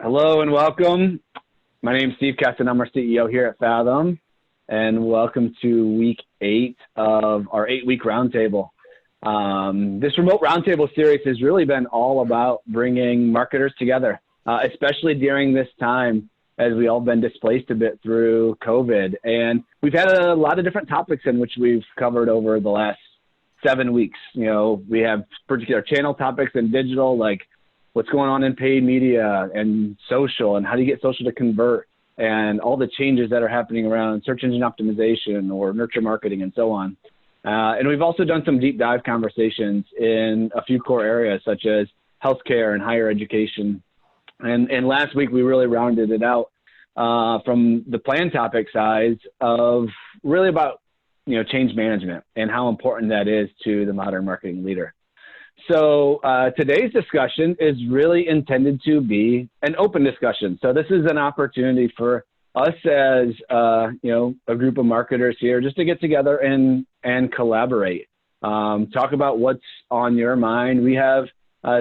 Hello and welcome. My name is Steve Kessen. I'm our CEO here at Fathom, and welcome to week 8 of our 8-week roundtable. This Remote Roundtable series has really been all about bringing marketers together, especially during this time as we all been displaced a bit through COVID. And we've had a lot of different topics in which we've covered over the last 7 weeks. You know, we have particular channel topics in digital, like what's going on in paid media and social, and how do you get social to convert, and all the changes that are happening around search engine optimization or nurture marketing and so on. And we've also done some deep dive conversations in a few core areas such as healthcare and higher education. And last week we really rounded it out from the plan topic side of really about, you know, change management and how important that is to the modern marketing leader. So today's discussion is really intended to be an open discussion. So this is an opportunity for us as, you know, a group of marketers here just to get together and collaborate, talk about what's on your mind. We have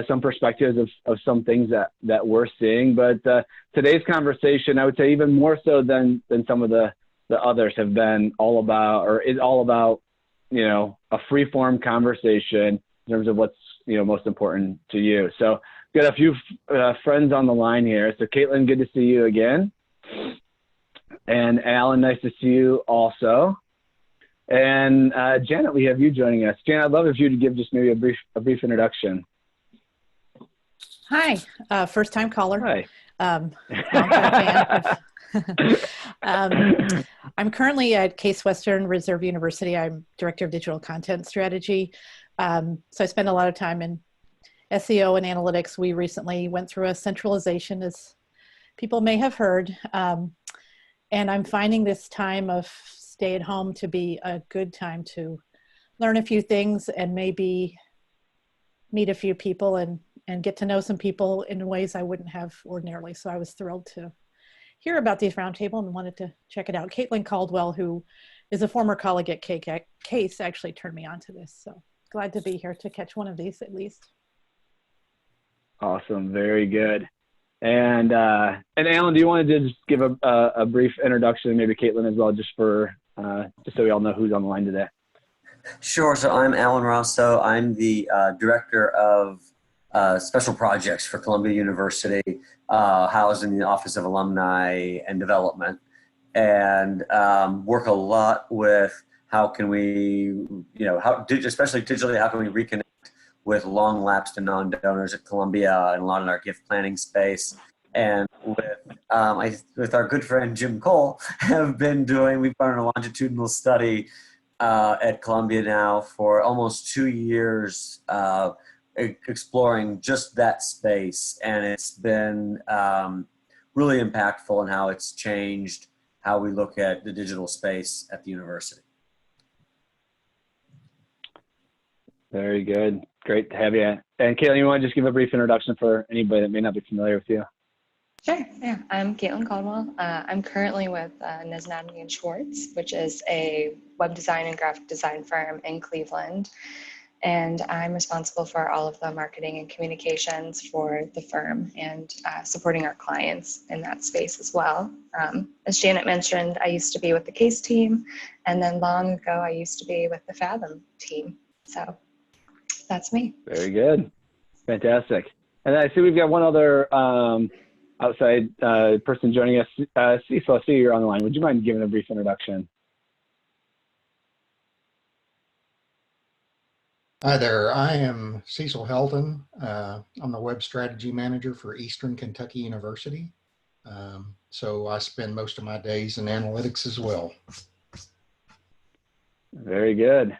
some perspectives of some things that we're seeing, but today's conversation, I would say even more so than some of the others have been all about, or is all about, you know, a free form conversation in terms of what's, you know, most important to you. So got a few friends on the line here. So Caitlin, good to see you again. And Alan, nice to see you also. And Janet, we have you joining us. Janet, I'd love if you would give just maybe a brief introduction. Hi, first time caller. Hi. I'm currently at Case Western Reserve University. I'm Director of Digital Content Strategy. So I spend a lot of time in SEO and analytics. We recently went through a centralization, as people may have heard. And I'm finding this time of stay at home to be a good time to learn a few things and maybe meet a few people and get to know some people in ways I wouldn't have ordinarily. So I was thrilled to hear about these roundtable and wanted to check it out. Caitlin Caldwell, who is a former colleague at Case, actually turned me on to this. So glad to be here to catch one of these at least. Awesome, very good. And Alan, do you want to just give a brief introduction, maybe Caitlin as well, just so we all know who's on the line today? Sure. So I'm Alan Rosso. I'm the Director of Special Projects for Columbia University, housed in the Office of Alumni and Development, and work a lot with how can we, you know, especially digitally, how can we reconnect with long lapsed and non-donors at Columbia and a lot in our gift planning space. And with our good friend Jim Cole, we've done a longitudinal study at Columbia now for almost 2 years, exploring just that space. And it's been really impactful in how it's changed how we look at the digital space at the university. Very good. Great to have you. And Caitlin, you want to just give a brief introduction for anybody that may not be familiar with you? Sure, yeah. I'm Caitlin Caldwell. I'm currently with Nesnadny and Schwartz, which is a web design and graphic design firm in Cleveland. And I'm responsible for all of the marketing and communications for the firm and supporting our clients in that space as well. As Janet mentioned, I used to be with the Case team, and then long ago I used to be with the Fathom team. So that's me. Very good. Fantastic. And I see we've got one other outside person joining us. Cecil, I see you're on the line. Would you mind giving a brief introduction? Hi there, I am Cecil Helton. I'm the Web Strategy Manager for Eastern Kentucky University. So I spend most of my days in analytics as well. Very good.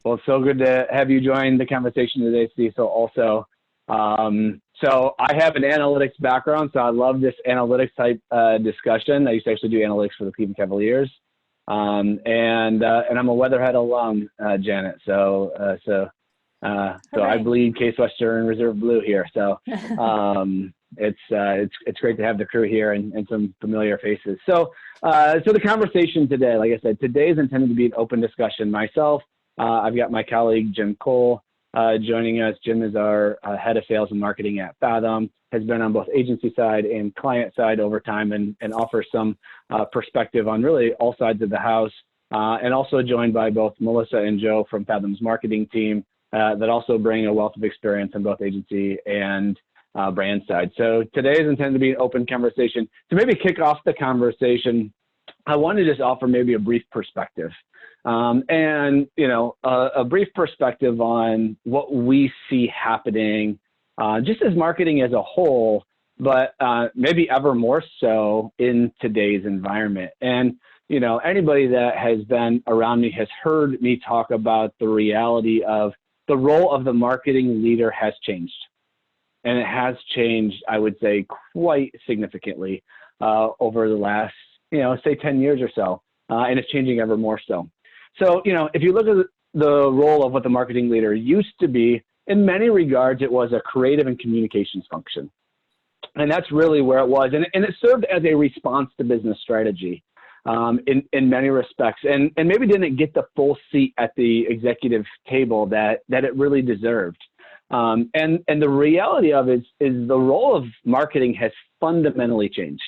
Well, it's so good to have you join the conversation today, Cecil, also. So I have an analytics background, so I love this analytics type discussion. I used to actually do analytics for the Cleveland Cavaliers. And I'm a Weatherhead alum, Janet. So I bleed Case Western Reserve Blue here. So it's great to have the crew here and some familiar faces. So the conversation today, like I said, today is intended to be an open discussion. Myself, I've got my colleague Jim Cole joining us. Jim is our head of sales and marketing at Fathom. has been on both agency side and client side over time, and offers some perspective on really all sides of the house. And also joined by both Melissa and Joe from Fathom's marketing team that also bring a wealth of experience on both agency and brand side. So today is intended to be an open conversation. To maybe kick off the conversation, I want to just offer maybe a brief perspective. And, you know, a brief perspective on what we see happening just as marketing as a whole, but maybe ever more so in today's environment. And, you know, anybody that has been around me has heard me talk about the reality of the role of the marketing leader has changed. And it has changed, I would say, quite significantly over the last, you know, say 10 years or so. And it's changing ever more so. So, you know, if you look at the role of what the marketing leader used to be, in many regards, it was a creative and communications function. And that's really where it was. And it served as a response to business strategy in many respects, and maybe didn't get the full seat at the executive table that it really deserved. And the reality of it is the role of marketing has fundamentally changed.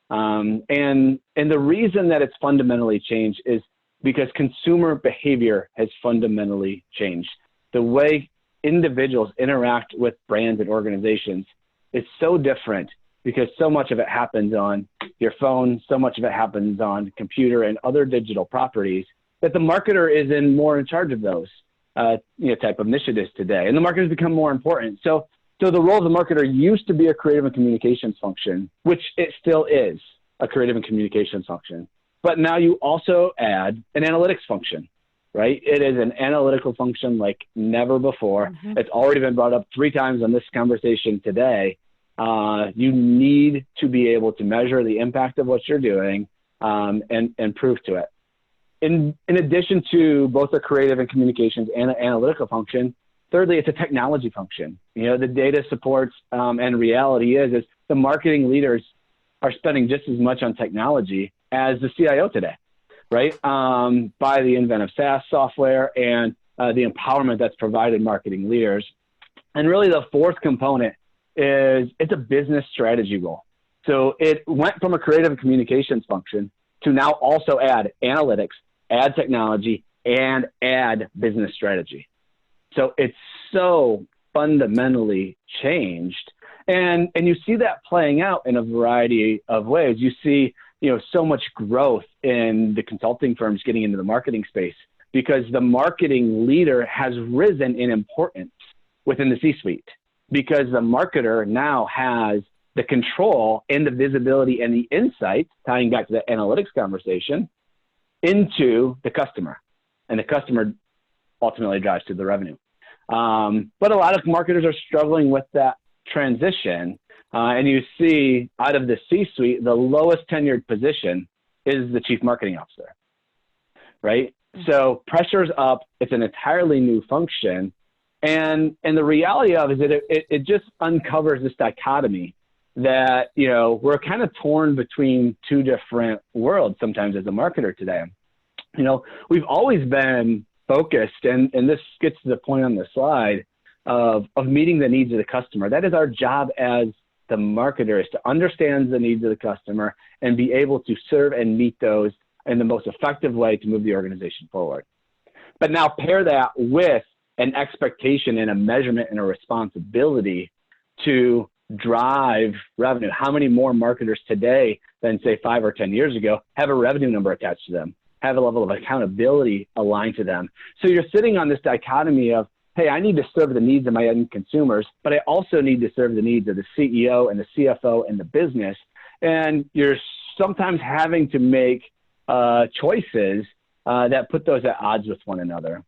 And the reason that it's fundamentally changed is because consumer behavior has fundamentally changed. The way individuals interact with brands and organizations is so different because so much of it happens on your phone, so much of it happens on computer and other digital properties that the marketer is more in charge of those type of initiatives today. And the marketers become more important. So the role of the marketer used to be a creative and communications function, which it still is a creative and communications function. But now you also add an analytics function, right? It is an analytical function like never before. Mm-hmm. It's already been brought up 3 times on this conversation today. You need to be able to measure the impact of what you're doing and prove to it. In addition to both a creative and communications and an analytical function, thirdly, it's a technology function. You know, the data supports and reality is the marketing leaders are spending just as much on technology as the CIO today, right? By the advent of SaaS software and the empowerment that's provided marketing leaders. And really the fourth component is it's a business strategy role. So it went from a creative and communications function to now also add analytics, add technology, and add business strategy. So it's so fundamentally changed. And you see that playing out in a variety of ways. You see, you know, so much growth in the consulting firms getting into the marketing space because the marketing leader has risen in importance within the C-suite because the marketer now has the control and the visibility and the insight, tying back to the analytics conversation, into the customer. And the customer ultimately drives to the revenue. But a lot of marketers are struggling with that transition. And you see out of the C-suite, the lowest tenured position is the chief marketing officer, right? So pressure's up. It's an entirely new function. And the reality of it is that it just uncovers this dichotomy that, you know, we're kind of torn between two different worlds sometimes as a marketer today. You know, we've always been focused, and this gets to the point on the slide, of meeting the needs of the customer. That is our job as the marketer, is to understand the needs of the customer and be able to serve and meet those in the most effective way to move the organization forward. But now pair that with an expectation and a measurement and a responsibility to drive revenue. How many more marketers today than say 5 or 10 years ago have a revenue number attached to them, have a level of accountability aligned to them? So you're sitting on this dichotomy of, hey, I need to serve the needs of my end consumers, but I also need to serve the needs of the CEO and the CFO and the business. And you're sometimes having to make choices that put those at odds with one another.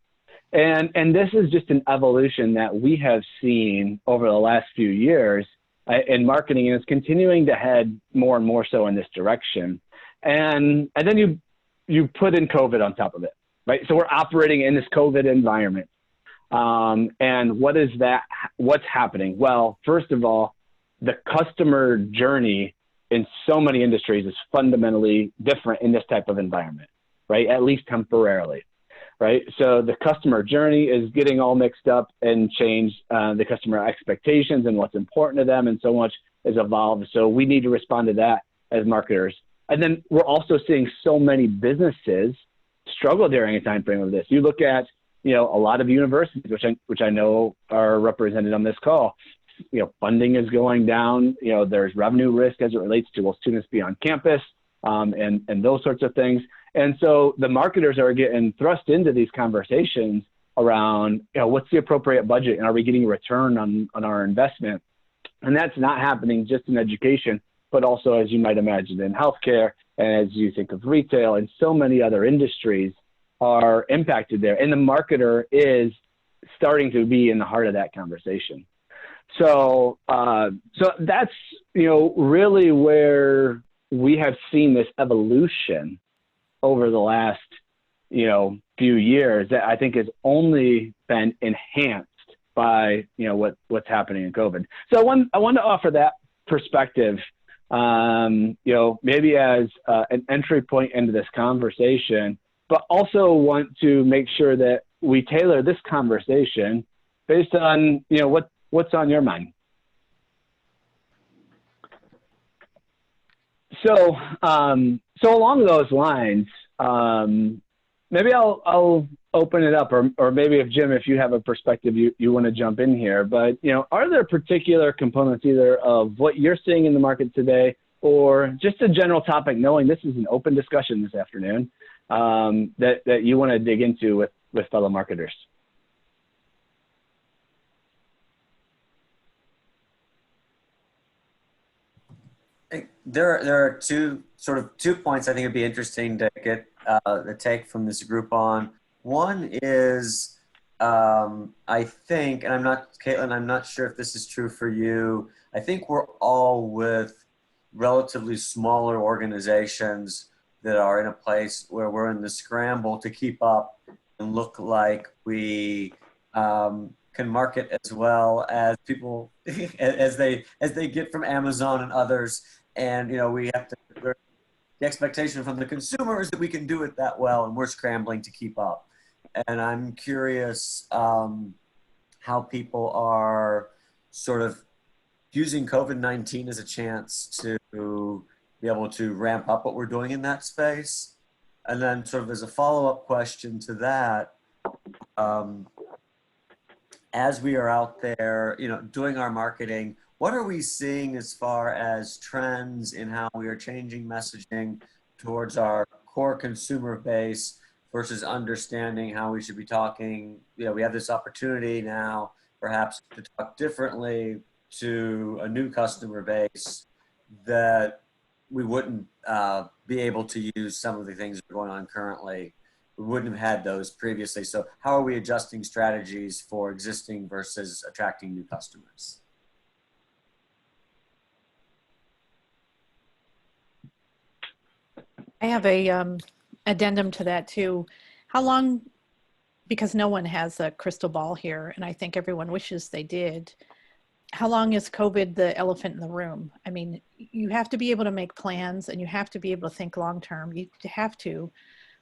And this is just an evolution that we have seen over the last few years in marketing, and it's continuing to head more and more so in this direction. And then you put in COVID on top of it, right? So we're operating in this COVID environment. And what is that? What's happening? Well, first of all, the customer journey in so many industries is fundamentally different in this type of environment, right? At least temporarily. right? So the customer journey is getting all mixed up and changed. The customer expectations and what's important to them and so much has evolved. So we need to respond to that as marketers. And then we're also seeing so many businesses struggle during a time frame of this. You look at, a lot of universities, which I know are represented on this call. Funding is going down. There's revenue risk as it relates to, will students be on campus, and those sorts of things. And so the marketers are getting thrust into these conversations around, what's the appropriate budget and are we getting a return on our investment? And that's not happening just in education, but also, as you might imagine, in healthcare, and as you think of retail and so many other industries are impacted there. And the marketer is starting to be in the heart of that conversation. So that's, really where we have seen this evolution over the last, few years that I think has only been enhanced by, what's happening in COVID. So I want to offer that perspective, maybe as an entry point into this conversation, but also want to make sure that we tailor this conversation based on, what's on your mind. So along those lines, maybe I'll open it up, or maybe if you have a perspective, you want to jump in here, but, are there particular components either of what you're seeing in the market today, or just a general topic, knowing this is an open discussion this afternoon, that you want to dig into with fellow marketers? There are two points I think it'd be interesting to get the take from this group on. One is, I think, and Caitlin, I'm not sure if this is true for you. I think we're all with relatively smaller organizations that are in a place where we're in the scramble to keep up and look like we can market as well as people as they get from Amazon and others. And we have to, the expectation from the consumer is that we can do it that well, and we're scrambling to keep up. And I'm curious how people are sort of using COVID-19 as a chance to be able to ramp up what we're doing in that space. And then sort of as a follow-up question to that, as we are out there, doing our marketing, what are we seeing as far as trends in how we are changing messaging towards our core consumer base versus understanding how we should be talking? We have this opportunity now perhaps to talk differently to a new customer base that we wouldn't be able to use some of the things that are going on currently. We wouldn't have had those previously. So how are we adjusting strategies for existing versus attracting new customers? I have a addendum to that too. How long, because no one has a crystal ball here, and I think everyone wishes they did, how long is COVID the elephant in the room? I mean, you have to be able to make plans and you have to be able to think long-term. You have to,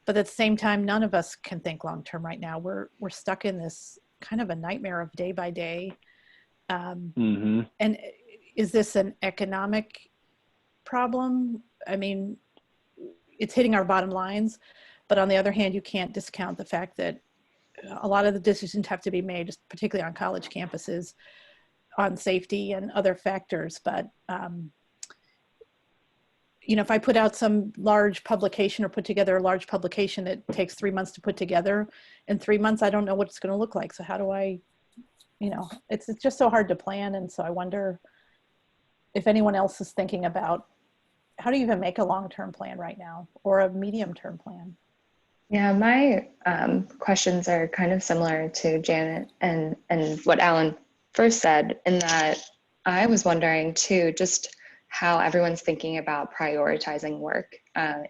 but at the same time, none of us can think long-term right now. We're stuck in this kind of a nightmare of day by day. And is this an economic problem? I mean, it's hitting our bottom lines, but on the other hand, you can't discount the fact that a lot of the decisions have to be made, particularly on college campuses, on safety and other factors. But, if I put out some large publication or put together a large publication that takes 3 months to put together, in 3 months, I don't know what it's going to look like. So how do I, it's just so hard to plan. And so I wonder if anyone else is thinking about how do you even make a long-term plan right now or a medium-term plan? Yeah, my questions are kind of similar to Janet and what Alan first said, in that I was wondering too, just how everyone's thinking about prioritizing work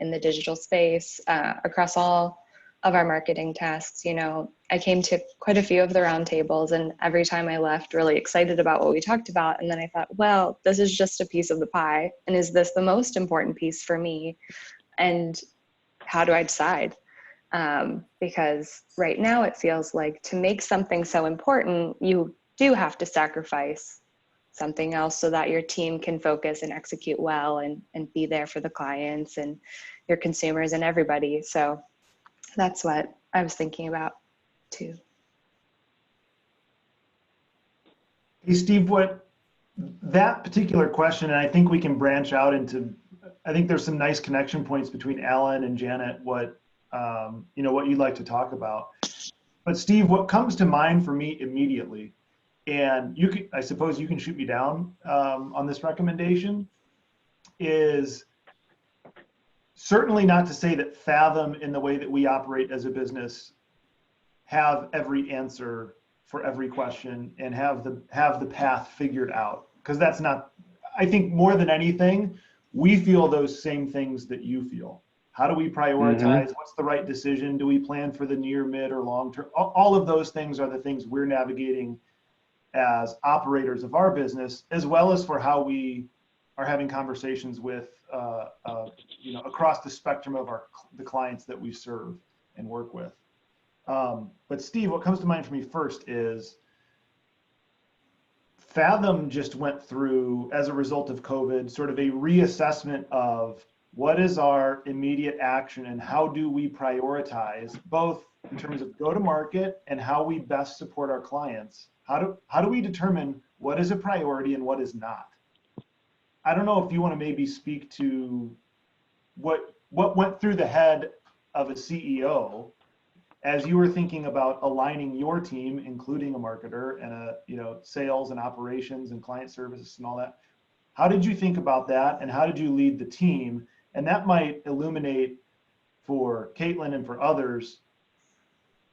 in the digital space across all of our marketing tasks. I came to quite a few of the roundtables, and every time I left really excited about what we talked about. And then I thought, well, this is just a piece of the pie. And is this the most important piece for me? And how do I decide? Because right now it feels like to make something so important, you do have to sacrifice something else so that your team can focus and execute well and be there for the clients and your consumers and everybody. So that's what I was thinking about too. Hey, Steve, what that particular question, and I think we can branch out into, I think there's some nice connection points between Alan and Janet, what you'd like to talk about. But Steve, what comes to mind for me immediately, and I suppose you can shoot me down on this recommendation, is certainly not to say that Fathom, in the way that we operate as a business, have every answer for every question and have the path figured out, because that's not, I think more than anything, we feel those same things that you feel. How do we prioritize? Mm-hmm. What's the right decision? Do we plan for the near, mid, or long term? All of those things are the things we're navigating as operators of our business, as well as for how we are having conversations with, across the spectrum of the clients that we serve and work with. But Steve, what comes to mind for me first is Fathom just went through, as a result of COVID, sort of a reassessment of what is our immediate action and how do we prioritize, both in terms of go-to-market and how we best support our clients. How do we determine what is a priority and what is not? I don't know if you want to maybe speak to what went through the head of a CEO as you were thinking about aligning your team, including a marketer and sales and operations and client services and all that. How did you think about that, and how did you lead the team? And that might illuminate for Caitlin and for others,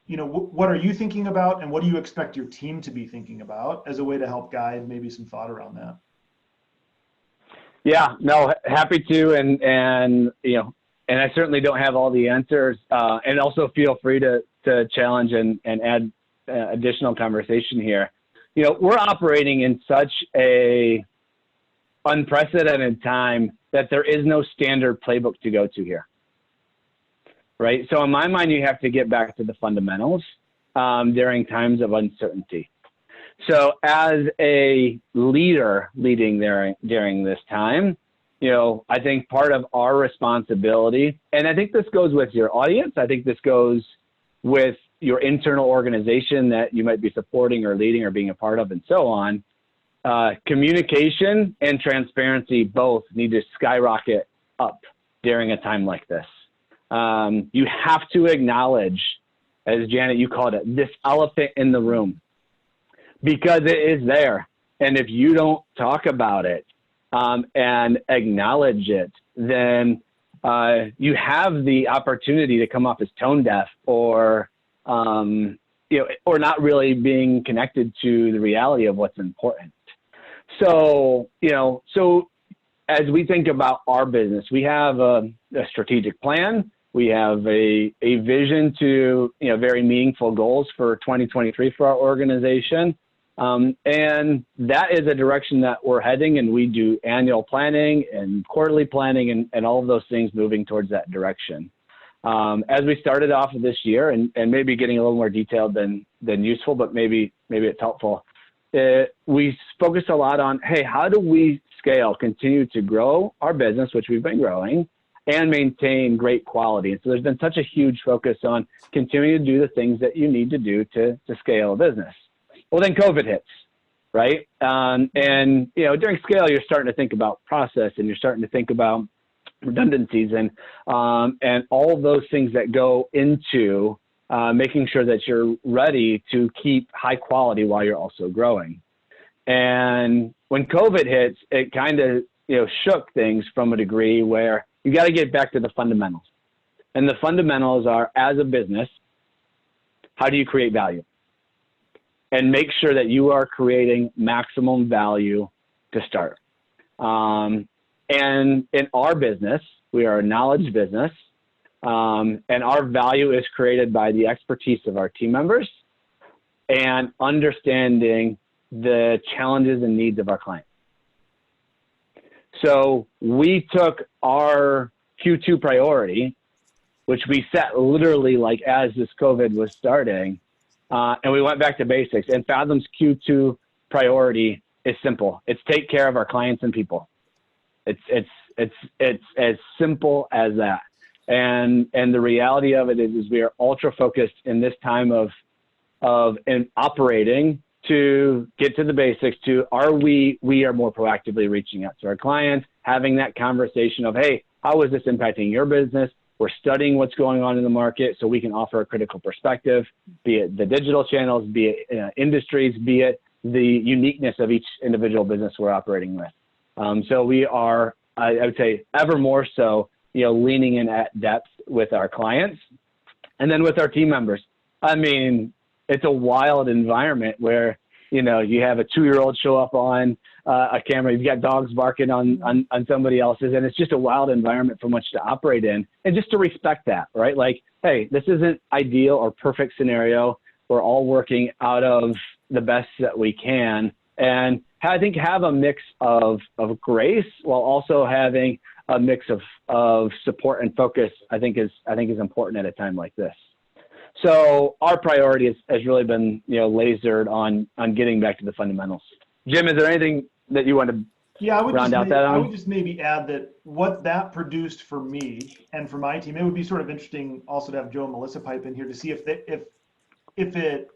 what are you thinking about, and what do you expect your team to be thinking about, as a way to help guide maybe some thought around that? Yeah, no, happy to, and I certainly don't have all the answers, and also feel free to challenge and add additional conversation here. We're operating in such a unprecedented time that there is no standard playbook to go to here, right? So in my mind, you have to get back to the fundamentals during times of uncertainty. So as a leader leading during this time, I think part of our responsibility, and I think this goes with your audience, I think this goes with your internal organization that you might be supporting or leading or being a part of and so on, communication and transparency both need to skyrocket up during a time like this. You have to acknowledge, as Janet, you called it, this elephant in the room, because it is there. And if you don't talk about it and acknowledge it, then you have the opportunity to come off as tone deaf or not really being connected to the reality of what's important. So, as we think about our business, we have a strategic plan. We have a vision to, very meaningful goals for 2023 for our organization. And that is a direction that we're heading, and we do annual planning and quarterly planning and all of those things moving towards that direction. As we started off of this year, and maybe getting a little more detailed than useful, but maybe it's helpful, we focused a lot on, hey, how do we continue to grow our business, which we've been growing, and maintain great quality. And so there's been such a huge focus on continuing to do the things that you need to do to scale a business. Well, then COVID hits, right? During scale, you're starting to think about process, and you're starting to think about redundancies and all of those things that go into making sure that you're ready to keep high quality while you're also growing. And when COVID hits, it kind of shook things from a degree where you got to get back to the fundamentals. And the fundamentals are, as a business, how do you create value? And make sure that you are creating maximum value to start. And in our business, we are a knowledge business, and our value is created by the expertise of our team members and understanding the challenges and needs of our clients. So we took our Q2 priority which we set literally like as this COVID was starting, and we went back to basics. And Fathom's Q2 priority is simple. It's take care of our clients and people. It's as simple as that. And the reality of it is we are ultra focused in this time of operating to get to the basics to we are more proactively reaching out to our clients, having that conversation of, hey, how is this impacting your business? We're studying what's going on in the market so we can offer a critical perspective, be it the digital channels, be it industries, be it the uniqueness of each individual business we're operating with. So we are, I would say, ever more so, leaning in at depth with our clients and then with our team members. I mean, it's a wild environment where, you have a 2-year-old show up on a camera, you've got dogs barking on somebody else's, and it's just a wild environment from which to operate in. And just to respect that, right? Like, hey, this isn't ideal or perfect scenario. We're all working out of the best that we can. And I think have a mix of grace while also having a mix of support and focus, I think is important at a time like this. So our priority has really been, lasered on getting back to the fundamentals. Jim, is there anything that you want to round out that on? I would just maybe add that what that produced for me and for my team, it would be sort of interesting also to have Joe and Melissa pipe in here to see if it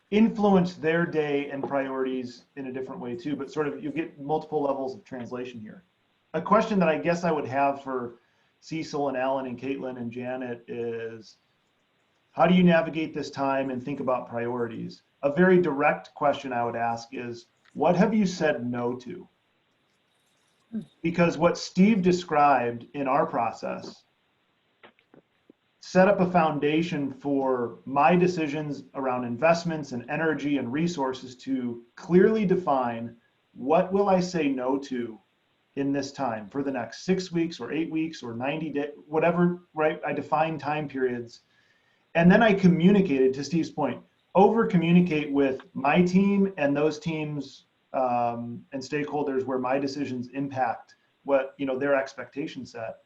influenced their day and priorities in a different way too, but sort of you get multiple levels of translation here. A question that I guess I would have for Cecil and Alan and Caitlin and Janet is, how do you navigate this time and think about priorities? A very direct question I would ask is, what have you said no to? Because what Steve described in our process set up a foundation for my decisions around investments and energy and resources to clearly define what will I say no to in this time for the next 6 weeks or 8 weeks or 90 days, whatever, right? I define time periods. And then I communicated, to Steve's point, over communicate with my team and those teams and stakeholders where my decisions impact what their expectation set.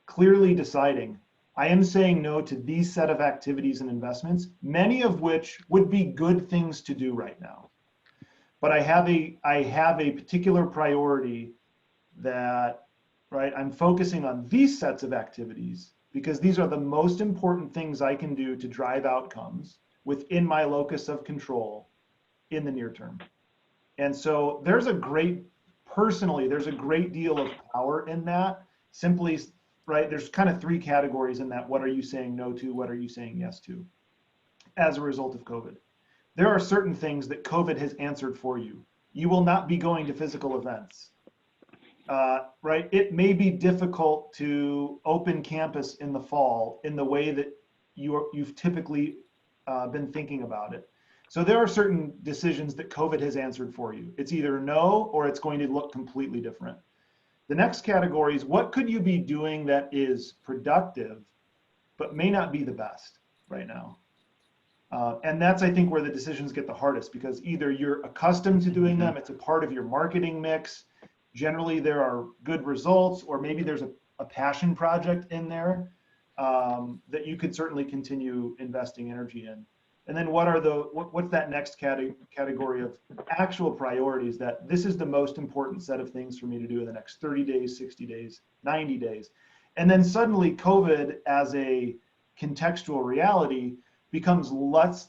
Clearly deciding, I am saying no to these set of activities and investments, many of which would be good things to do right now. But I have a particular priority that, right, I'm focusing on these sets of activities because these are the most important things I can do to drive outcomes within my locus of control in the near term. And so there's a great deal of power in that. Simply, right, there's kind of 3 categories in that. What are you saying no to? What are you saying yes to as a result of COVID? There are certain things that COVID has answered for you. You will not be going to physical events. Right? It may be difficult to open campus in the fall in the way that you've typically been thinking about it. So there are certain decisions that COVID has answered for you. It's either no, or it's going to look completely different. The next category is, what could you be doing that is productive, but may not be the best right now? And that's, I think, where the decisions get the hardest, because either you're accustomed to doing them, it's a part of your marketing mix. Generally, there are good results, or maybe there's a passion project in there that you could certainly continue investing energy in. And then what's that next category of actual priorities, that this is the most important set of things for me to do in the next 30 days, 60 days, 90 days. And then suddenly COVID as a contextual reality becomes less,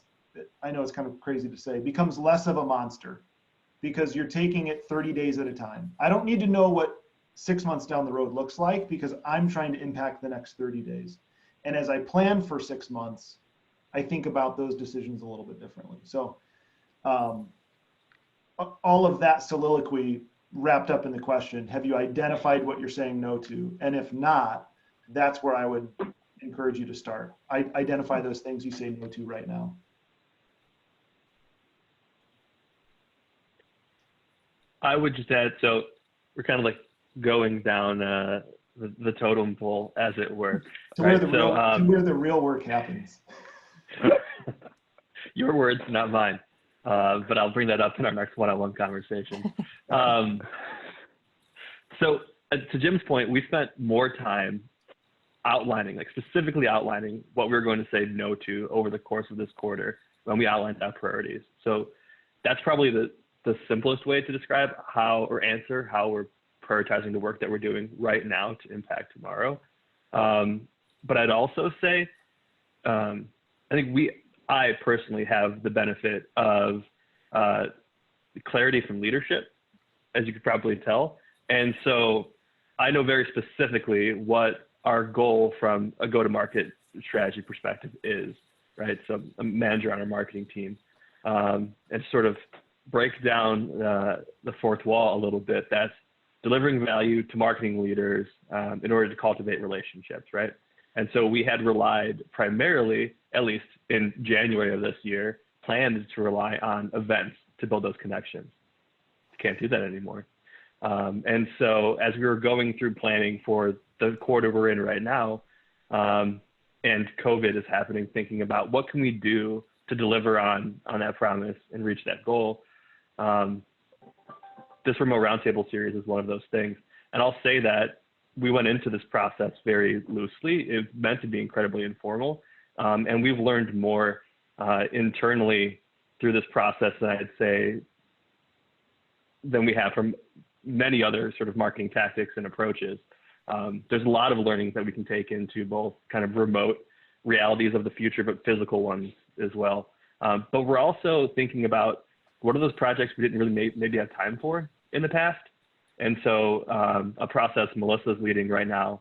I know it's kind of crazy to say, becomes less of a monster, because you're taking it 30 days at a time. I don't need to know what 6 months down the road looks like, because I'm trying to impact the next 30 days. And as I plan for 6 months, I think about those decisions a little bit differently. So all of that soliloquy wrapped up in the question, have you identified what you're saying no to? And if not, that's where I would encourage you to start. Identify those things you say no to right now. I would just add, so we're kind of like going down the totem pole, as it were. To where the real work happens. Your words, not mine. But I'll bring that up in our next one-on-one conversation. So to Jim's point, we spent more time outlining, like specifically outlining what we were going to say no to over the course of this quarter when we outlined our priorities. So that's probably the simplest way to describe how, or answer how we're prioritizing the work that we're doing right now to impact tomorrow. But I'd also say, I think I personally have the benefit of clarity from leadership, as you could probably tell. And so I know very specifically what our goal from a go-to-market strategy perspective is, right? So I'm a manager on our marketing team, and sort of break down the fourth wall a little bit. That's delivering value to marketing leaders in order to cultivate relationships, right? And so we had relied primarily, at least in January of this year, planned to rely on events to build those connections. Can't do that anymore. And so as we were going through planning for the quarter we're in right now, and COVID is happening, thinking about what can we do to deliver on that promise and reach that goal. This Remote Roundtable series is one of those things. And I'll say that we went into this process very loosely. It's meant to be incredibly informal. And we've learned more internally through this process than I'd say than we have from many other sort of marketing tactics and approaches. There's a lot of learnings that we can take into both kind of remote realities of the future, but physical ones as well. But we're also thinking about what are those projects we didn't really maybe have time for in the past. And so a process Melissa's leading right now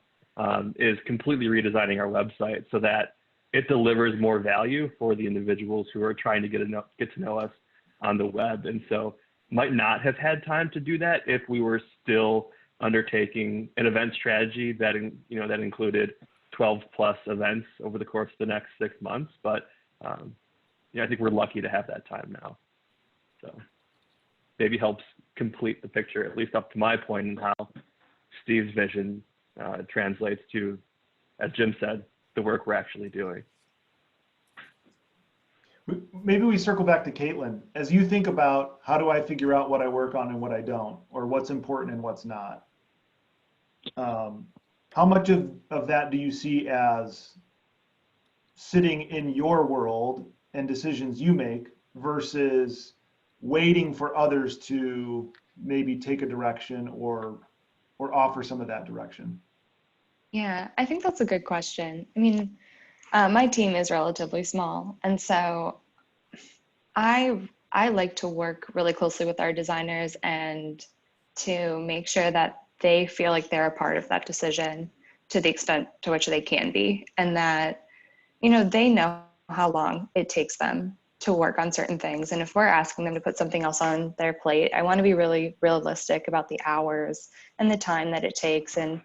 is completely redesigning our website so that it delivers more value for the individuals who are trying to get to know us on the web. And so might not have had time to do that if we were still undertaking an event strategy that included 12 plus events over the course of the next 6 months. But I think we're lucky to have that time now. So maybe helps complete the picture, at least up to my point, in how Steve's vision translates to, as Jim said, the work we're actually doing. Maybe we circle back to Caitlin. As you think about how do I figure out what I work on and what I don't, or what's important and what's not, how much of that do you see as sitting in your world and decisions you make versus waiting for others to maybe take a direction or offer some of that direction? Yeah, I think that's a good question. I mean, my team is relatively small, and so I like to work really closely with our designers and to make sure that they feel like they're a part of that decision to the extent to which they can be, and that they know how long it takes them to work on certain things. And if we're asking them to put something else on their plate, I want to be really realistic about the hours and the time that it takes, and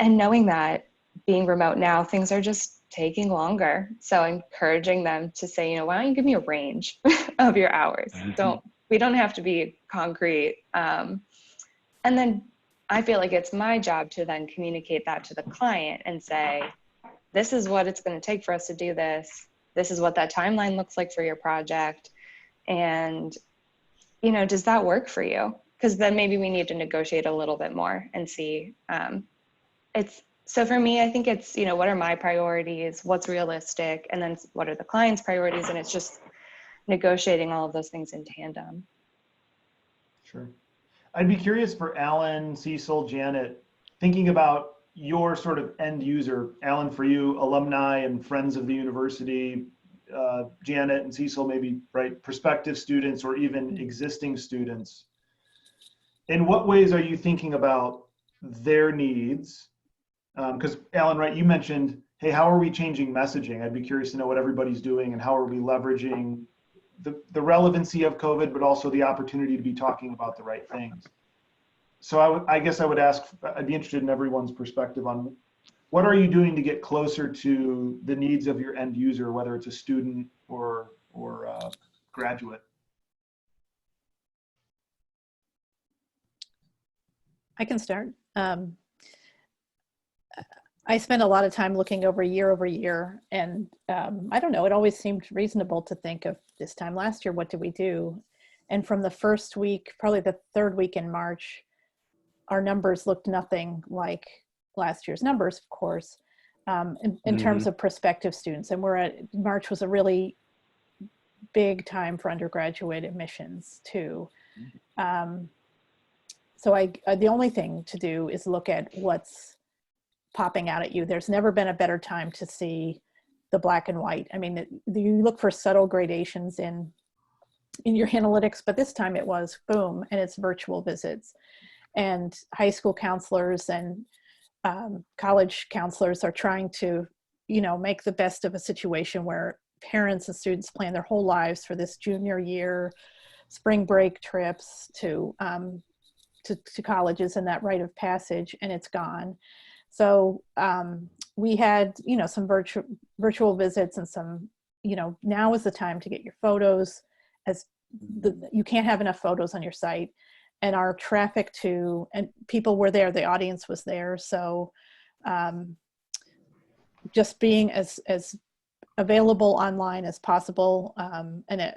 knowing that being remote now, things are just taking longer. So encouraging them to say, why don't you give me a range of your hours? We don't have to be concrete. And then I feel like it's my job to then communicate that to the client and say, this is what it's going to take for us to do this. This is what that timeline looks like for your project. And, does that work for you? Because then maybe we need to negotiate a little bit more and see. So for me, I think it's, what are my priorities? What's realistic? And then what are the client's priorities? And it's just negotiating all of those things in tandem. Sure. I'd be curious for Alan, Cecil, Janet, thinking about your sort of end user. Alan, for you, alumni and friends of the university, Janet and Cecil, maybe, right, prospective students or even existing students. In what ways are you thinking about their needs? Because Alan, right, you mentioned, hey, how are we changing messaging? I'd be curious to know what everybody's doing and how are we leveraging the relevancy of COVID, but also the opportunity to be talking about the right things. So I guess I would ask, I'd be interested in everyone's perspective on what are you doing to get closer to the needs of your end user, whether it's a student or graduate? I can start. I spent a lot of time looking over year, and I don't know, it always seemed reasonable to think of this time last year, what did we do? And from the first week, probably the third week in March, our numbers looked nothing like last year's numbers, of course, in terms of prospective students. And March was a really big time for undergraduate admissions too. So the only thing to do is look at what's popping out at you. There's never been a better time to see the black and white. I mean, you look for subtle gradations in your analytics, but this time it was boom, and it's virtual visits. And high school counselors and college counselors are trying to, make the best of a situation where parents and students plan their whole lives for this junior year, spring break trips to colleges and that rite of passage, and it's gone. So we had, some virtual visits and some, now is the time to get your photos, you can't have enough photos on your site. And our traffic and people were there, the audience was there. So just being as available online as possible. And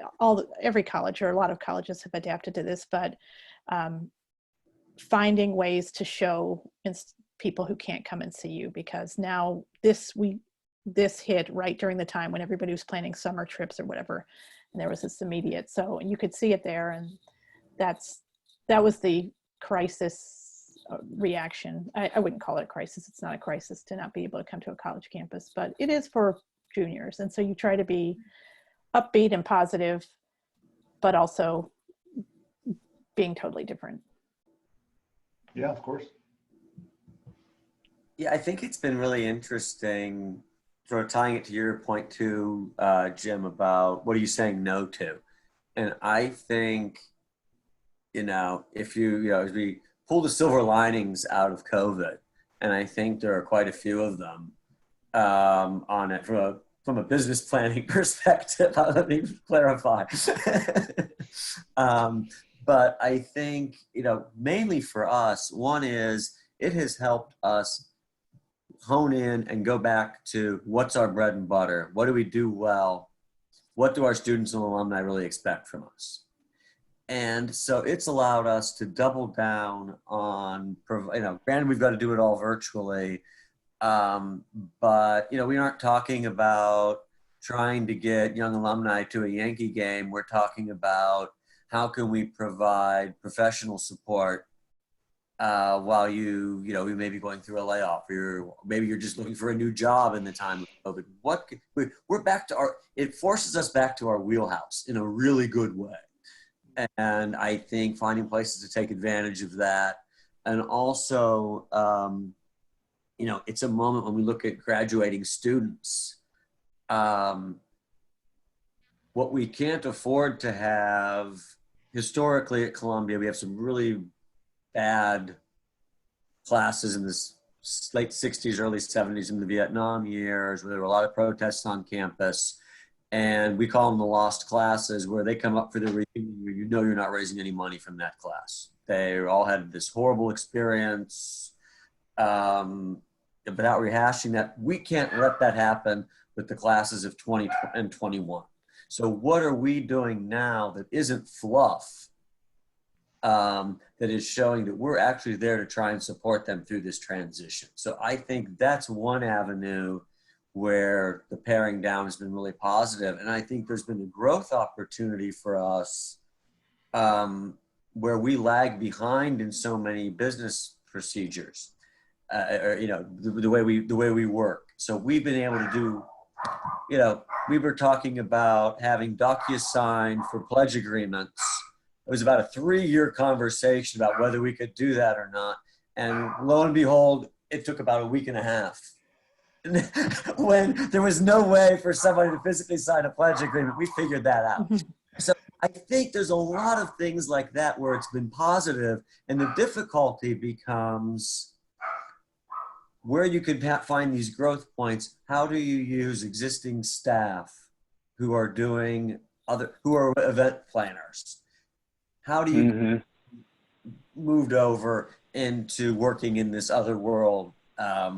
every college, or a lot of colleges, have adapted to this, but finding ways to show people who can't come and see you, because now this hit right during the time when everybody was planning summer trips or whatever, and there was this immediate, so you could see it there, and that was the crisis reaction. I wouldn't call it a crisis. It's not a crisis to not be able to come to a college campus, but it is for juniors, and so you try to be upbeat and positive, but also being totally different. Yeah, of course. Yeah, I think it's been really interesting, sort of tying it to your point too, Jim, about what are you saying no to? And I think, if as we pull the silver linings out of COVID, and I think there are quite a few of them on it from a business planning perspective, let me clarify. But I think, mainly for us, one is it has helped us hone in and go back to what's our bread and butter. What do we do well? What do our students and alumni really expect from us? And so it's allowed us to double down on, granted we've got to do it all virtually, but we aren't talking about trying to get young alumni to a Yankee game. We're talking about how can we provide professional support while you may be going through a layoff, or maybe you're just looking for a new job in the time of COVID. We're back to it forces us back to our wheelhouse in a really good way. And I think finding places to take advantage of that. And also, it's a moment when we look at graduating students. What we can't afford to have historically at Columbia, we have some really bad classes in the late 60s, early 70s in the Vietnam years, where there were a lot of protests on campus. And we call them the lost classes, where they come up for the reunion where you're not raising any money from that class. They all had this horrible experience. Without rehashing that, we can't let that happen with the classes of 20 and 21. So what are we doing now that isn't fluff, that is showing that we're actually there to try and support them through this transition? So I think that's one avenue where the paring down has been really positive. And I think there's been a growth opportunity for us where we lag behind in so many business procedures, the way we work. So we've been able to do, we were talking about having DocuSign for pledge agreements. It was about a 3-year conversation about whether we could do that or not. And lo and behold, it took about a week and a half. When there was no way for somebody to physically sign a pledge agreement, we figured that out. So I think there's a lot of things like that where it's been positive, and the difficulty becomes where you can find these growth points. How do you use existing staff who are who are event planners? How do you moved over into working in this other world a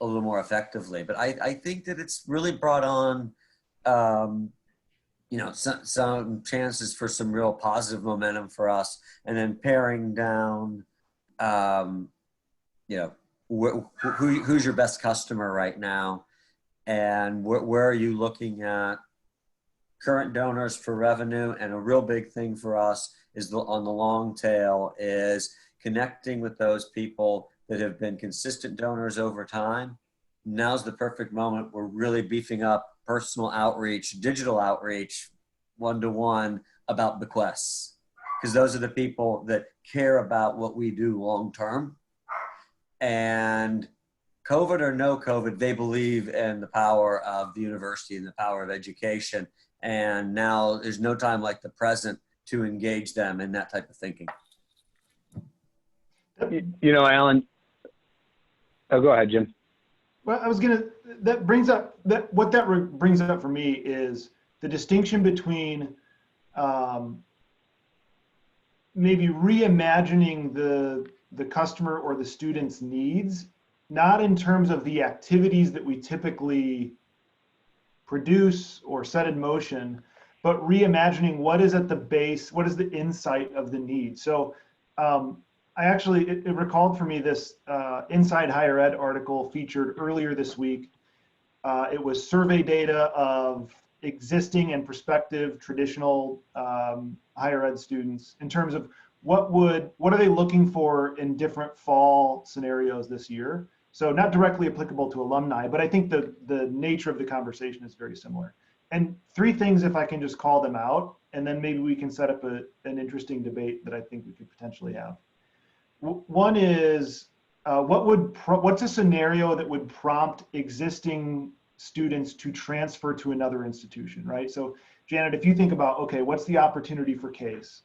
little more effectively? But I think that it's really brought on, some chances for some real positive momentum for us, and then paring down, who's your best customer right now, and where are you looking at current donors for revenue. And a real big thing for us is on the long tail is connecting with those people that have been consistent donors over time. Now's the perfect moment. We're really beefing up personal outreach, digital outreach, one-to-one about bequests, because those are the people that care about what we do long-term. And COVID or no COVID, they believe in the power of the university and the power of education. And now there's no time like the present to engage them in that type of thinking. You know, Alan, oh, go ahead, Jim. Well, I was that brings up for me is the distinction between maybe reimagining the customer or the student's needs, not in terms of the activities that we typically produce or set in motion, but reimagining what is at the base, what is the insight of the need. So it recalled for me this Inside Higher Ed article featured earlier this week. It was survey data of existing and prospective traditional higher ed students in terms of what are they looking for in different fall scenarios this year. So not directly applicable to alumni, but I think the nature of the conversation is very similar. And three things, if I can just call them out, and then maybe we can set up an interesting debate that I think we could potentially have. One is, what's a scenario that would prompt existing students to transfer to another institution, right? So Janet, if you think about, okay, what's the opportunity for CASE?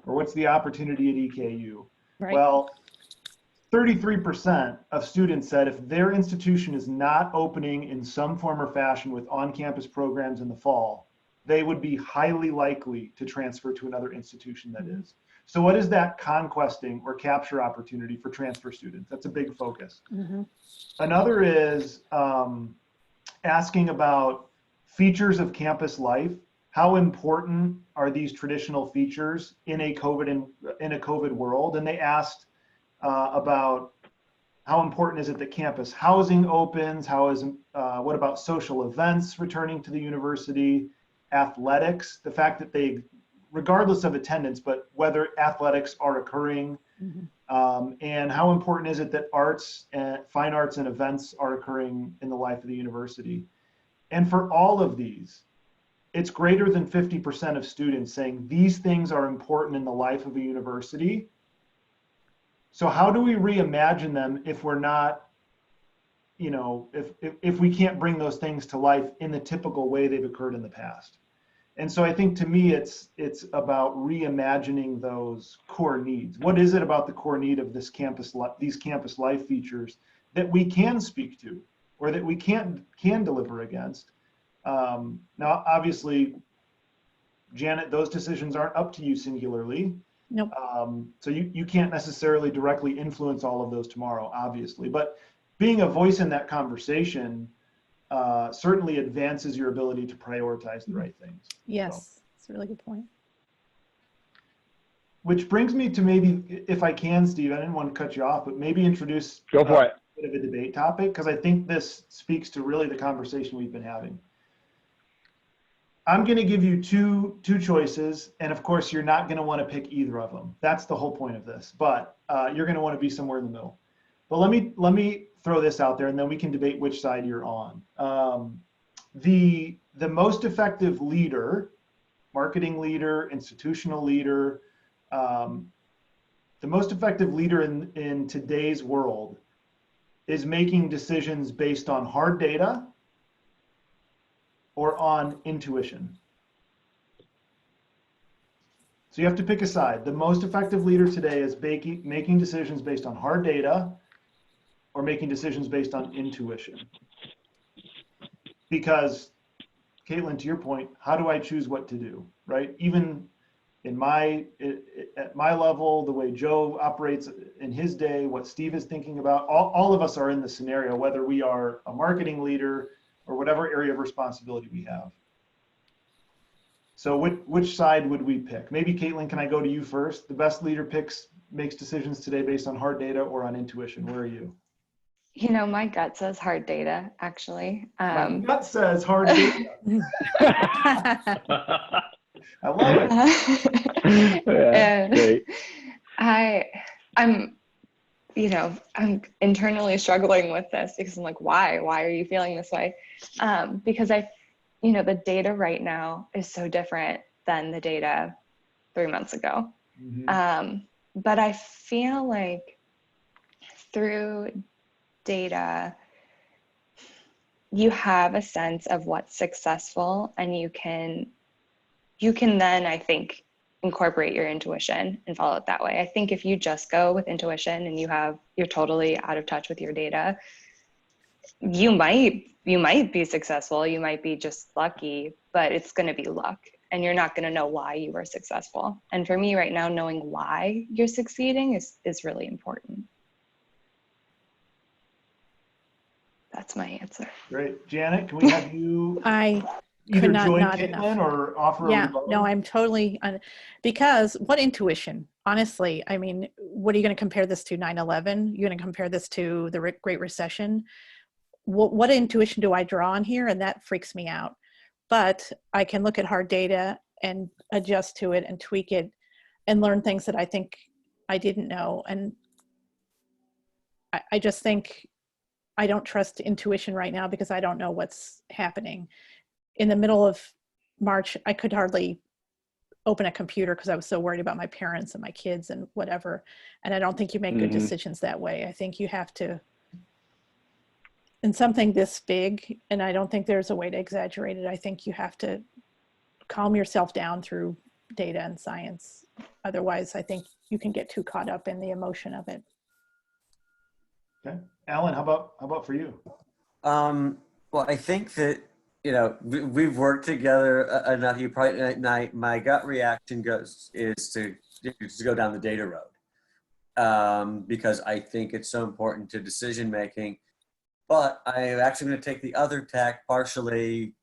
Or what's the opportunity at EKU? Right. Well, 33% of students said if their institution is not opening in some form or fashion with on-campus programs in the fall, they would be highly likely to transfer to another institution that is. So what is that conquesting or capture opportunity for transfer students? That's a big focus. Mm-hmm. Another is asking about features of campus life. How important are these traditional features in a COVID world? And they asked about how important is it that campus housing opens? What about social events returning to the university? Athletics, the fact that they, regardless of attendance, but whether athletics are occurring, mm-hmm. And how important is it that fine arts and events are occurring in the life of the university? And for all of these, it's greater than 50% of students saying these things are important in the life of a university. So how do we reimagine them if we're not, if we can't bring those things to life in the typical way they've occurred in the past? And so I think to me, it's about reimagining those core needs. What is it about the core need of these campus life features that we can speak to, or that we can deliver against? Now, obviously, Janet, those decisions aren't up to you singularly. Nope. So you can't necessarily directly influence all of those tomorrow, obviously. But being a voice in that conversation certainly advances your ability to prioritize the right things. Yes, that's a really good point. Which brings me to maybe, if I can, Steve, I didn't want to cut you off, but maybe introduce Go for it. A bit of a debate topic, because I think this speaks to really the conversation we've been having. I'm going to give you two choices, and of course, you're not going to want to pick either of them. That's the whole point of this, but you're going to want to be somewhere in the middle. But let me throw this out there, and then we can debate which side you're on. The most effective leader, marketing leader, institutional leader, the most effective leader in today's world is making decisions based on hard data or on intuition. So you have to pick a side. The most effective leader today is making decisions based on hard data or making decisions based on intuition. Because, Caitlin, to your point, how do I choose what to do, right? Even at my level, the way Joe operates in his day, what Steve is thinking about, all of us are in the scenario, whether we are a marketing leader or whatever area of responsibility we have. So which side would we pick? Maybe Caitlin, can I go to you first? The best leader makes decisions today based on hard data or on intuition. Where are you? You know, my gut says hard data, actually. My gut says hard data. I love it. Yeah, great. I'm, you know, I'm internally struggling with this because I'm like, why are you feeling this way? Because you know, the data right now is so different than the data 3 months ago. Mm-hmm. But I feel like through data, you have a sense of what's successful, and you can then, I think, incorporate your intuition and follow it that way. I think if you just go with intuition and you're totally out of touch with your data, you might be successful, you might be just lucky, but it's going to be luck, and you're not going to know why you were successful. And for me right now, knowing why you're succeeding is really important. That's my answer. Great. Janet, can we have you I either could not join nod Caitlin enough. or offer a Yeah, rebuttal? no, I'm totally, because what intuition, honestly, I mean, what are you going to compare this to 9/11? You're going to compare this to the Great Recession? What intuition do I draw on here? And that freaks me out. But I can look at hard data and adjust to it and tweak it and learn things that I think I didn't know. And I just think I don't trust intuition right now because I don't know what's happening. In the middle of March, I could hardly open a computer because I was so worried about my parents and my kids and whatever. And I don't think you make good decisions that way. I think you have to, in something this big, and I don't think there's a way to exaggerate it, I think you have to calm yourself down through data and science. Otherwise, I think you can get too caught up in the emotion of it. Okay. Alan, how about for you? Well, I think that, you know, we've worked together enough. You probably, my gut reaction is to go down the data road, because I think it's so important to decision making. But I'm actually going to take the other tack, partially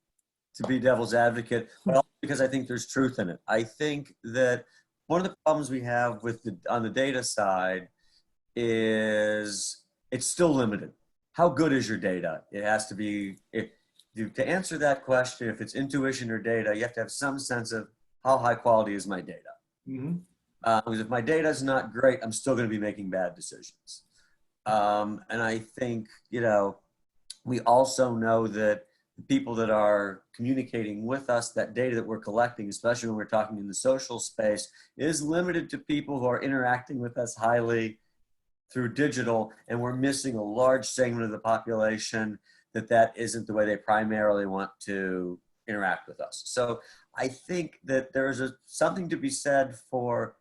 to be devil's advocate, but also because I think there's truth in it. I think that one of the problems we have on the data side is it's still limited. How good is your data? It has to be, to answer that question, if it's intuition or data, you have to have some sense of how high quality is my data. Mm-hmm. Because if my data is not great, I'm still going to be making bad decisions. And I think, you know, we also know that the people that are communicating with us, that data that we're collecting, especially when we're talking in the social space, is limited to people who are interacting with us highly through digital, and we're missing a large segment of the population that isn't the way they primarily want to interact with us. So I think that there's something to be said for,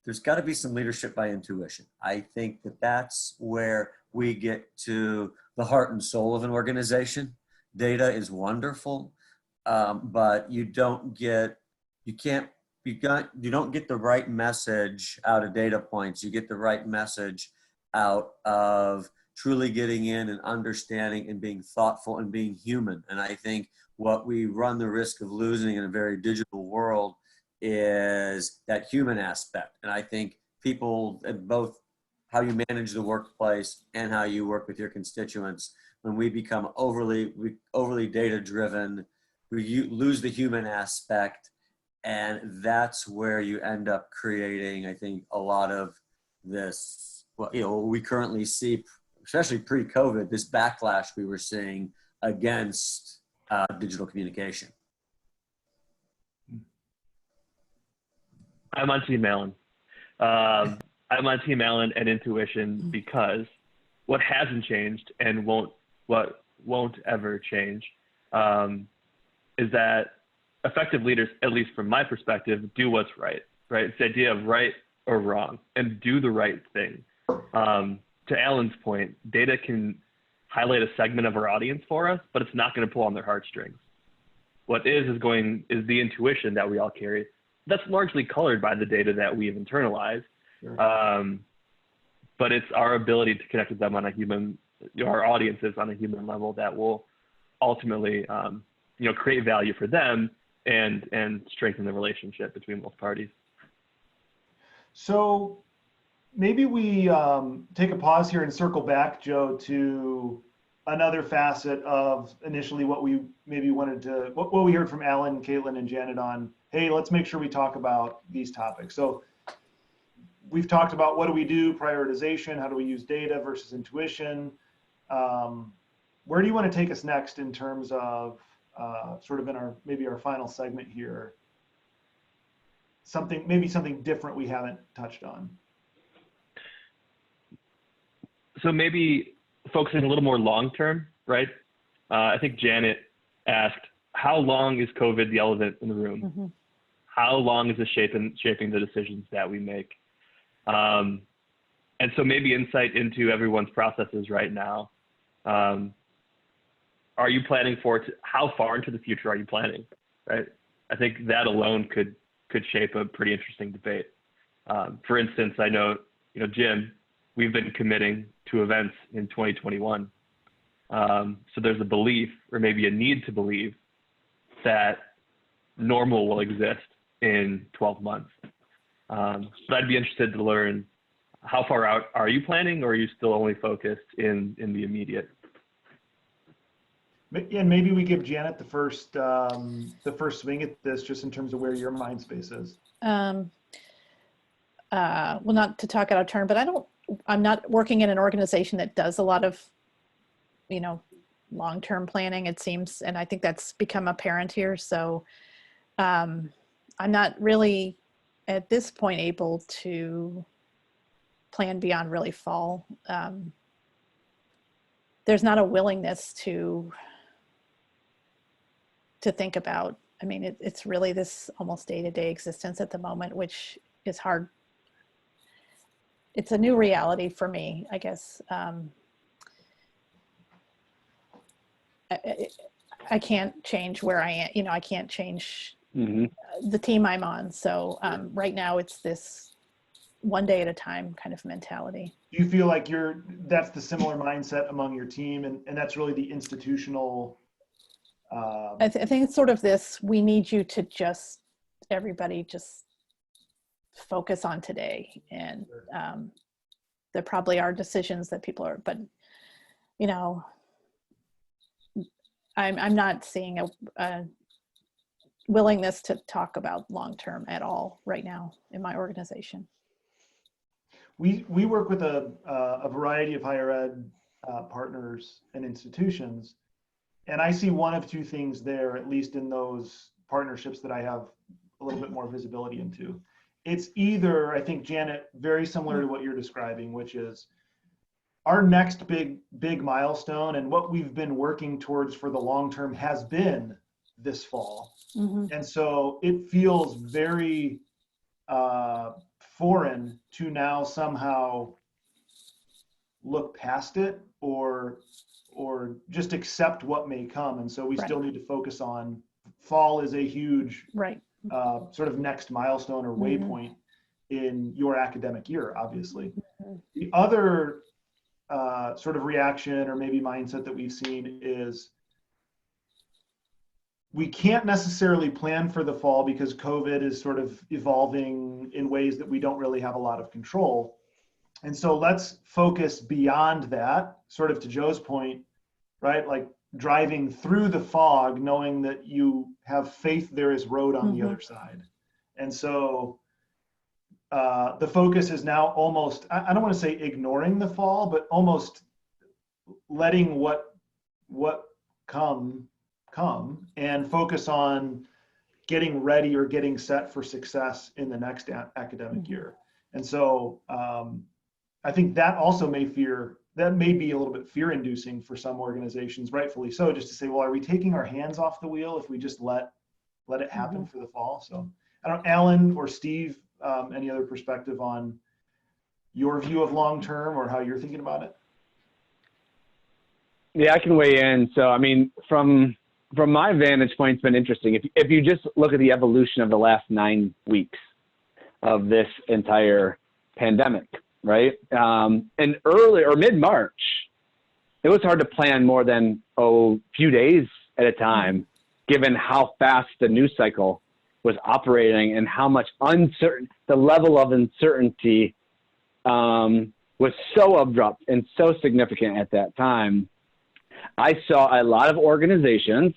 there's got to be some leadership by intuition. I think that that's where we get to the heart and soul of an organization. Data is wonderful, but you don't get the right message out of data points. You get the right message out of truly getting in and understanding and being thoughtful and being human. And I think what we run the risk of losing in a very digital world is that human aspect. And I think people, both how you manage the workplace and how you work with your constituents, when we become overly data driven, we lose the human aspect. And that's where you end up creating, I think, a lot of this, well, you know, we currently see, especially pre-COVID, this backlash we were seeing against digital communication. I'm on Team Alan. I'm on Team Alan and intuition because what hasn't changed and what won't ever change is that effective leaders, at least from my perspective, do what's right, right? It's the idea of right or wrong and do the right thing. To Alan's point, data can highlight a segment of our audience for us, but it's not going to pull on their heartstrings. What is the intuition that we all carry. That's largely colored by the data that we have internalized. Sure. But it's our ability to connect with them on our audiences on a human level that will ultimately, create value for them and strengthen the relationship between both parties. So, maybe we take a pause here and circle back, Joe, to another facet of initially what we maybe wanted to, what we heard from Alan, Caitlin, and Janet on, hey, let's make sure we talk about these topics. So we've talked about what do we do, prioritization, how do we use data versus intuition. Where do you want to take us next in terms of sort of in our, maybe our final segment here, maybe something different we haven't touched on? So maybe focusing a little more long-term, right? I think Janet asked, how long is COVID the elephant in the room? Mm-hmm. How long is it shaping the decisions that we make? And so maybe insight into everyone's processes right now. Are you planning for it? How far into the future are you planning, right? I think that alone could shape a pretty interesting debate. For instance, I know, Jim, we've been committing to events in 2021. So there's a belief, or maybe a need to believe, that normal will exist in 12 months. But I'd be interested to learn, how far out are you planning, or are you still only focused in the immediate? And maybe we give Janet the first swing at this, just in terms of where your mind space is. Well, not to talk out of turn, but I'm not working in an organization that does a lot of, long-term planning, it seems. And I think that's become apparent here. So I'm not really at this point able to plan beyond really fall. There's not a willingness to think about, it's really this almost day-to-day existence at the moment, which is hard. It's a new reality for me, I guess. I can't change where I am, I can't change the team I'm on. So right now it's this one day at a time kind of mentality. Do you feel like that's the similar mindset among your team, and that's really the institutional? I think it's sort of this, we need you to everybody just focus on today. And there probably are decisions that people are, but I'm not seeing a willingness to talk about long-term at all right now in my organization. We work with a variety of higher ed partners and institutions, and I see one of two things there, at least in those partnerships that I have a little bit more visibility into. It's either, I think, Janet, very similar to what you're describing, which is our next big milestone, and what we've been working towards for the long term has been this fall. Mm-hmm. And so it feels very foreign to now somehow look past it or just accept what may come. And so we still need to focus on fall is a huge sort of next milestone or waypoint in your academic year, obviously. The other sort of reaction or maybe mindset that we've seen is we can't necessarily plan for the fall because COVID is sort of evolving in ways that we don't really have a lot of control. And so let's focus beyond that, sort of to Joe's point, right? Like driving through the fog, knowing that you have faith there is road on the other side. And so the focus is now almost, I don't want to say ignoring the fall, but almost letting what come and focus on getting ready or getting set for success in the next academic year. And so I think that also may be a little bit fear-inducing for some organizations, rightfully so, just to say, well, are we taking our hands off the wheel if we just let it happen for the fall? So I don't know, Alan or Steve, any other perspective on your view of long-term or how you're thinking about it? Yeah, I can weigh in. So, from my vantage point, it's been interesting. If you just look at the evolution of the last 9 weeks of this entire pandemic, right? And early or mid-March, it was hard to plan more than a few days at a time, given how fast the news cycle was operating and how much the level of uncertainty was so abrupt and so significant at that time, I saw a lot of organizations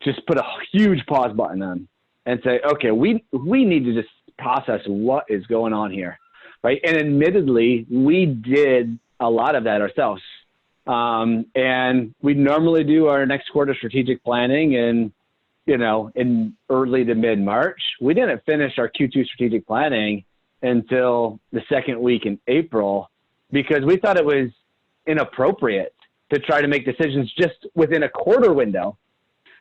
just put a huge pause button on and say, okay, we need to just process what is going on here, right? And admittedly, we did a lot of that ourselves. And we normally do our next quarter strategic planning in early to mid-March. We didn't finish our Q2 strategic planning until the second week in April because we thought it was inappropriate to try to make decisions just within a quarter window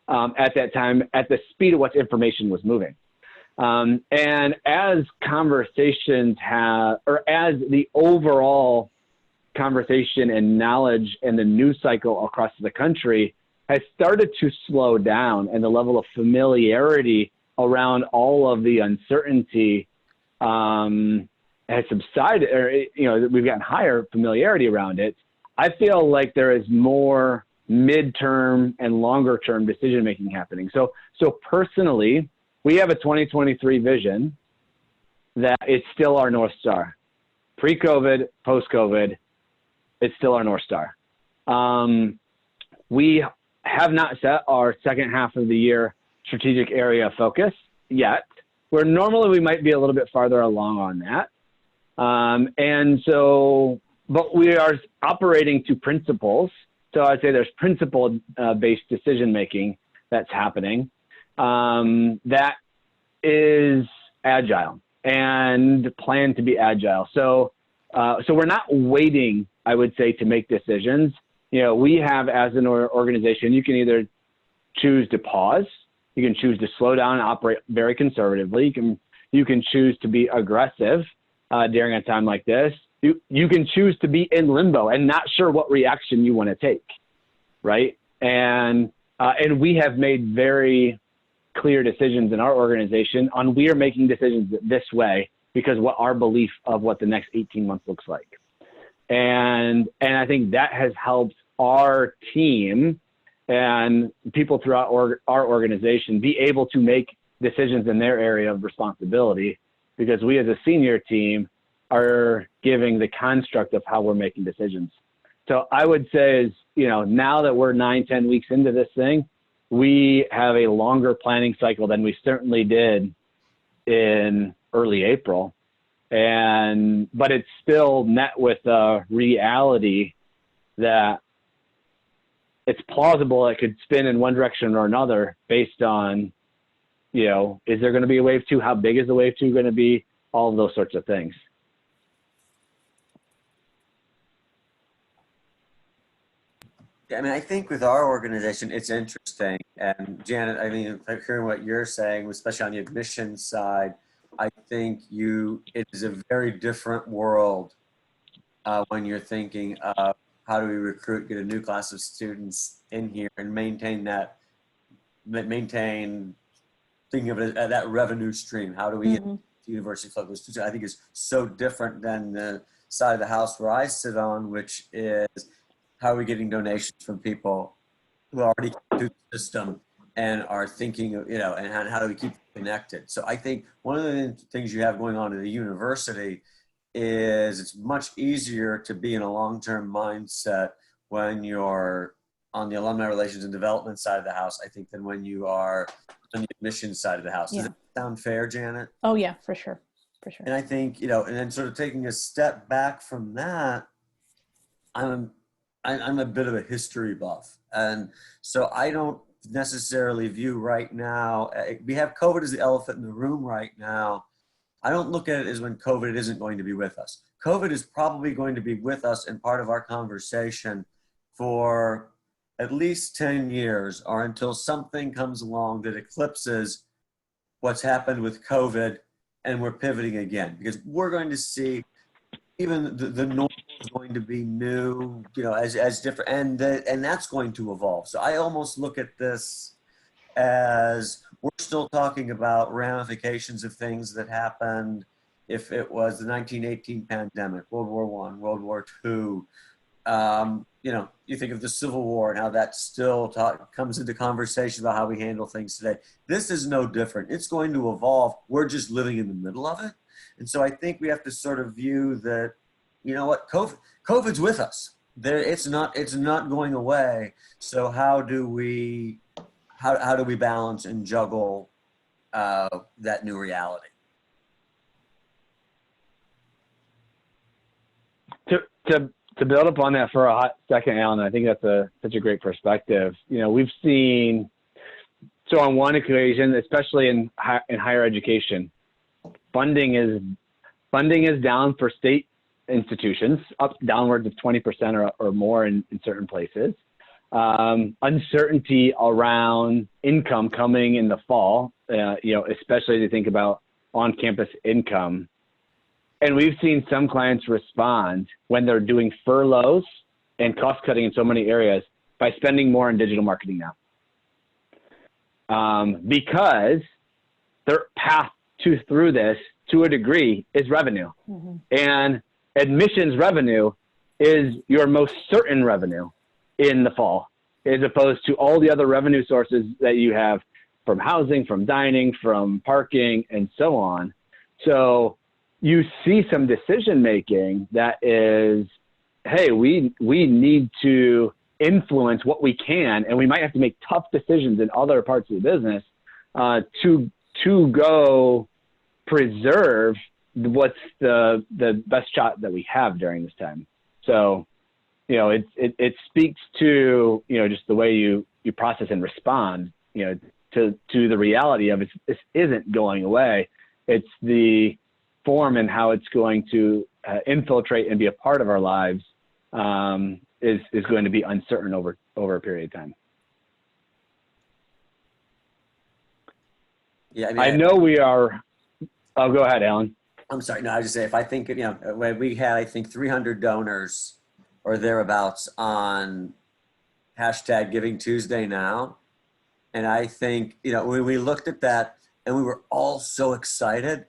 at that time at the speed of what information was moving. And as conversations as the overall conversation and knowledge and the news cycle across the country has started to slow down and the level of familiarity around all of the uncertainty has subsided, or, we've gotten higher familiarity around it. I feel like there is more midterm and longer term decision making happening. So personally, we have a 2023 vision that it's still our North Star. Pre-COVID, post-COVID, it's still our North Star. We have not set our second half of the year strategic area of focus yet, where normally we might be a little bit farther along on that. But we are operating to principles. So I'd say there's principle-based decision-making that's happening that is agile and planned to be agile. So we're not waiting, I would say, to make decisions. We have, as an organization, you can either choose to pause, you can choose to slow down and operate very conservatively. You can choose to be aggressive during a time like this. You can choose to be in limbo and not sure what reaction you want to take, right? And we have made very clear decisions in our organization on we are making decisions this way because what our belief of what the next 18 months looks like. And I think that has helped our team and people throughout our organization be able to make decisions in their area of responsibility because we as a senior team are giving the construct of how we're making decisions. So I would say is, now that we're 9-10 weeks into this thing, we have a longer planning cycle than we certainly did in early April. But it's still met with a reality that it's plausible it could spin in one direction or another based on, is there going to be a wave 2? How big is the wave 2 going to be? All of those sorts of things. Yeah, I think with our organization, it's interesting. And Janet, hearing what you're saying, especially on the admissions side, I think it is a very different world when you're thinking of how do we recruit, get a new class of students in here and maintain thinking of it as that revenue stream. How do we get the university flow those students? I think is so different than the side of the house where I sit on, which is how are we getting donations from people who are already through the system and are thinking of, and how do we keep connected? So I think one of the things you have going on at the university is it's much easier to be in a long-term mindset when you're on the alumni relations and development side of the house, I think, than when you are on the admissions side of the house. Does that sound fair, Janet? Oh yeah, for sure. For sure. And I think, and then sort of taking a step back from that, I'm a bit of a history buff. And so I don't necessarily view right now, we have COVID as the elephant in the room right now. I don't look at it as when COVID isn't going to be with us. COVID is probably going to be with us and part of our conversation for at least 10 years or until something comes along that eclipses what's happened with COVID and we're pivoting again, because we're going to see even the norm is going to be new, as different, and that's going to evolve. So I almost look at this as we're still talking about ramifications of things that happened if it was the 1918 pandemic, World War I, World War II. You think of the Civil War and how that still comes into conversation about how we handle things today. This is no different. It's going to evolve. We're just living in the middle of it. And so I think we have to sort of view that, you know what, COVID's with us. It's not going away. So how do we balance and juggle that new reality? To build upon that for a hot second, Alan, I think that's such a great perspective. You know, we've seen, so on one occasion, especially in higher education, funding is down for state institutions, up downwards of 20% or more in certain places. Uncertainty around income coming in the fall, you know, especially as you think about on-campus income. And we've seen some clients respond when they're doing furloughs and cost cutting in so many areas by spending more on digital marketing now. Because their path through this, to a degree, is revenue. Mm-hmm. And admissions revenue is your most certain revenue in the fall, as opposed to all the other revenue sources that you have from housing, from dining, from parking, and so on. So you see some decision making that is, hey, we need to influence what we can, and we might have to make tough decisions in other parts of the business to go preserve what's the best shot that we have during this time. So, you know, it speaks to, you know, just the way you process and respond, you know, to the reality of this isn't going away. It's the form and how it's going to infiltrate and be a part of our lives is going to be uncertain over a period of time. Yeah, I mean, I know we are. Oh, go ahead, Alan. I'm sorry. No, I was just say, if I think, you know, when we had, I think 300 donors or thereabouts on #GivingTuesday now. And I think, you know, when we looked at that and we were all so excited.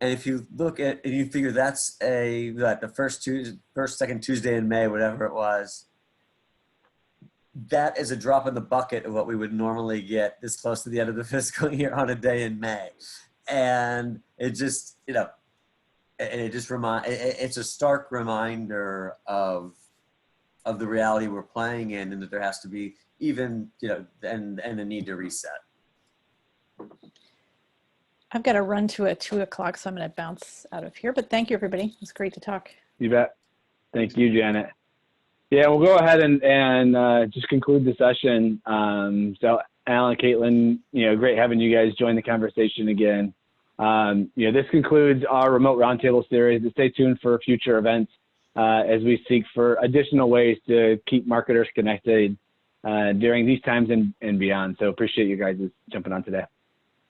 And if you look at, and you figure that's the second Tuesday in May, whatever it was, that is a drop in the bucket of what we would normally get this close to the end of the fiscal year on a day in May. And it just, you know, and it just it's a stark reminder of the reality we're playing in, and that there has to be even, you know, and a need to reset. I've got to run to at 2 o'clock, so I'm going to bounce out of here. But thank you, everybody. It was great to talk. You bet. Thank you, Janet. Yeah, we'll go ahead and just conclude the session. So, Alan, Caitlin, you know, great having you guys join the conversation again. You know, this concludes our Remote Roundtable series. Stay tuned for future events as we seek for additional ways to keep marketers connected during these times and beyond. So appreciate you guys jumping on today.